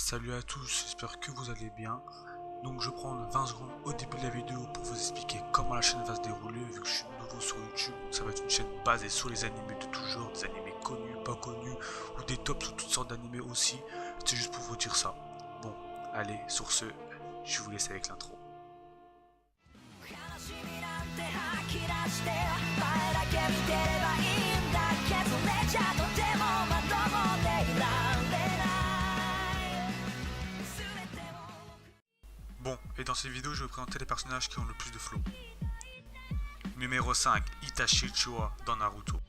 Salut à tous, j'espère que vous allez bien. Donc je prends 20 secondes au début de la vidéo pour vous expliquer comment la chaîne va se dérouler. Vu que je suis nouveau sur YouTube, ça va être une chaîne basée sur les animés de tout genre, des animés connus, pas connus, ou des tops sur toutes sortes d'animés aussi. C'est juste pour vous dire ça. Bon, allez, sur ce, je vous laisse avec l'intro. Bon, et dans cette vidéo, je vais vous présenter les personnages qui ont le plus de flow. Numéro 5, Itachi Uchiwa dans Naruto.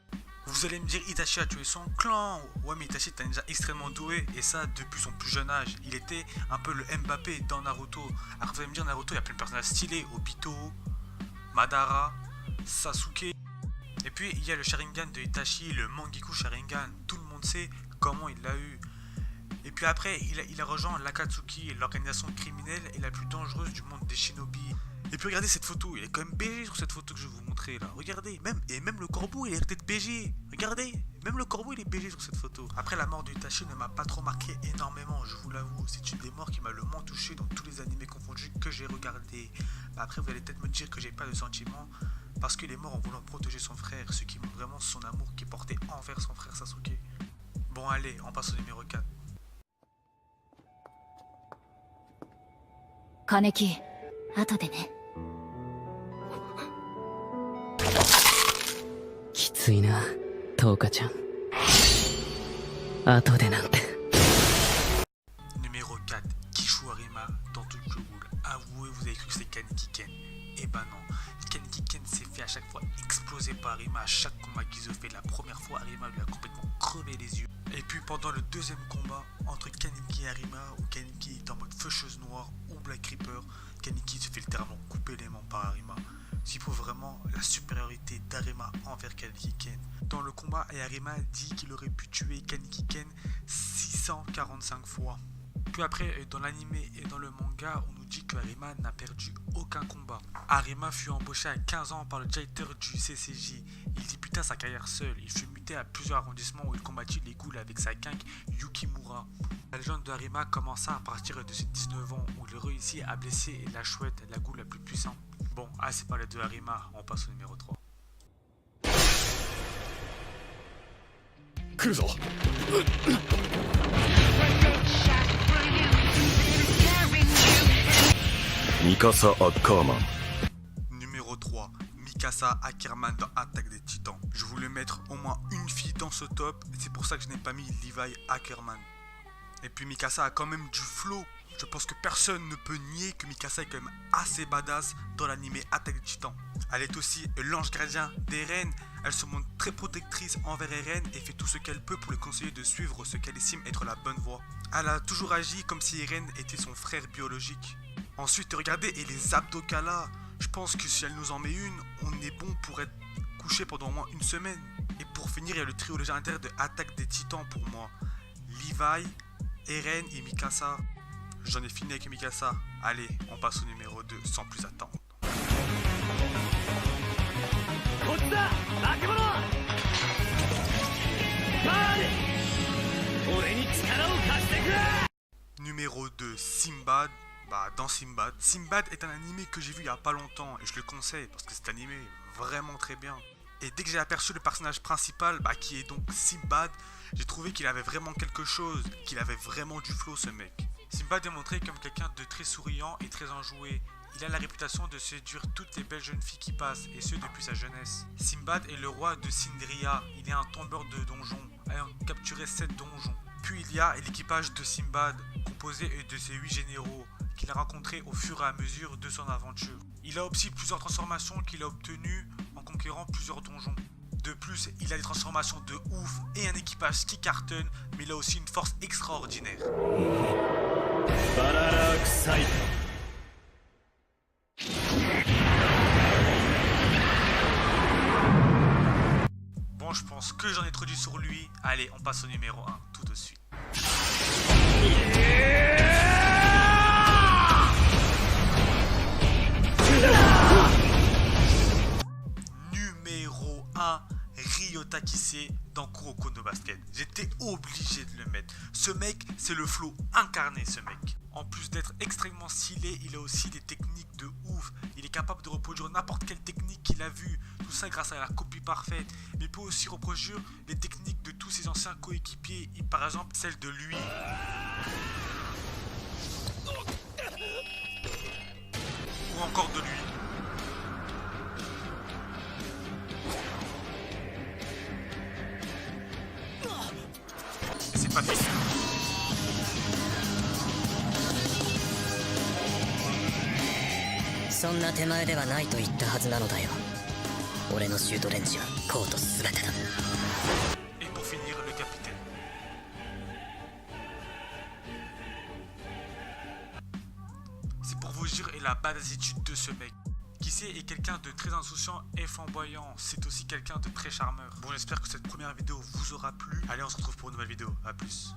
Vous allez me dire, Itachi a tué son clan. Ouais, mais Itachi est un ninja extrêmement doué, et ça depuis son plus jeune âge. Il était un peu le Mbappé dans Naruto. Alors vous allez me dire, Naruto, il y a plein de personnages stylés. Obito, Madara, Sasuke. Et puis il y a le Sharingan de Itachi, le Mangekyou Sharingan. Tout le monde sait comment il l'a eu. Et puis après, il a rejoint l'Akatsuki, l'organisation criminelle et la plus dangereuse du monde des shinobi. Et puis regardez cette photo, il est quand même BG sur cette photo que je vais vous montrer là. Regardez, même le corbeau il est peut-être BG. Regardez, même le corbeau il est BG sur cette photo. Après, la mort de Itachi ne m'a pas trop marqué énormément, je vous l'avoue. C'est une des morts qui m'a le moins touché dans tous les animés confondus que j'ai regardés. Après, vous allez peut-être me dire que j'ai pas de sentiments parce qu'il est mort en voulant protéger son frère, ce qui montre vraiment son amour qu'il portait envers son frère Sasuke. Bon allez, on passe au numéro 4. 金木、後でね。きついな、トウカちゃん。後でなんて。Numéro 4, Kishu Arima dans Tokyo Ghoul. Avouez, vous avez cru que c'est Kaneki Ken. Eh ben non, Kaneki Ken s'est fait à chaque fois exploser par Arima à chaque combat qu'ils ont fait. La première fois, Arima lui a complètement crevé les yeux. Et puis pendant le deuxième combat entre Kaneki et Arima, où Kaneki est en mode faucheuse noire ou Black Reaper, Kaneki se fait littéralement couper les mains par Arima. Ce qui prouve vraiment la supériorité d'Arima envers Kaneki Ken. Dans le combat, Arima dit qu'il aurait pu tuer Kaneki Ken 645 fois. Puis après, dans l'anime et dans le manga, on nous dit que Arima n'a perdu aucun combat. Arima fut embauché à 15 ans par le directeur du CCJ. Il débuta sa carrière seul. Il fut muté à plusieurs arrondissements où il combattit les ghouls avec sa gang Yukimura. La légende d'Arima commença à partir de ses 19 ans où il réussit à blesser la chouette, la ghoul la plus puissante. Bon, assez parlé de Arima, on passe au numéro 3. Mikasa Ackerman. Numéro 3, Mikasa Ackerman dans Attaque des Titans. Je voulais mettre au moins une fille dans ce top, et c'est pour ça que je n'ai pas mis Levi Ackerman. Et puis Mikasa a quand même du flow. Je pense que personne ne peut nier que Mikasa est quand même assez badass dans l'anime Attaque des Titans. Elle est aussi l'ange gardien d'Eren. Elle se montre très protectrice envers Eren et fait tout ce qu'elle peut pour le conseiller de suivre ce qu'elle estime être la bonne voie. Elle a toujours agi comme si Eren était son frère biologique. Ensuite, regardez, et les abdos qu'elle a. Je pense que si elle nous en met une, on est bon pour être couché pendant au moins une semaine. Et pour finir, il y a le trio légendaire de Attaque des Titans pour moi. Levi, Eren et Mikasa. J'en ai fini avec Mikasa. Allez, on passe au numéro 2 sans plus attendre. Numéro 2, Sinbad. Dans Sinbad. Sinbad est un animé que j'ai vu il y a pas longtemps et je le conseille parce que cet animé est vraiment très bien. Et dès que j'ai aperçu le personnage principal, qui est donc Sinbad, j'ai trouvé qu'il avait vraiment quelque chose, qu'il avait vraiment du flow ce mec. Sinbad est montré comme quelqu'un de très souriant et très enjoué. Il a la réputation de séduire toutes les belles jeunes filles qui passent, et ce depuis sa jeunesse. Sinbad est le roi de Sindria, il est un tombeur de donjons, ayant capturé 7 donjons. Puis il y a l'équipage de Sinbad, composé de ses 8 généraux, qu'il a rencontrés au fur et à mesure de son aventure. Il a aussi plusieurs transformations qu'il a obtenues en conquérant plusieurs donjons. De plus, il a des transformations de ouf et un équipage qui cartonne, mais il a aussi une force extraordinaire. Bon, je pense que j'en ai trop dit sur lui. Allez, on passe au numéro 1 tout de suite. Numéro 1, Ryota Kisei. c'est dans Kuroko no Basket. J'étais obligé de le mettre. Ce mec, c'est le flow incarné, ce mec. En plus d'être extrêmement stylé, il a aussi des techniques de ouf. Il est capable de reproduire n'importe quelle technique qu'il a vue. Tout ça grâce à la copie parfaite. Mais il peut aussi reproduire les techniques de tous ses anciens coéquipiers. Par exemple, celle de lui. Ou encore de lui. Et c'est pas fini.そんな手前ではないと言ったはずなのだよ。俺のシュートレンジはコート全てだ。 Et pour finir, le capitaine. C'est pour vous dire et la badassitude de ce mec. Qui sait est quelqu'un de très insouciant et flamboyant. C'est aussi quelqu'un de très charmeur. Bon, j'espère que cette première vidéo vous aura plu. Allez, on se retrouve pour une nouvelle vidéo. A plus.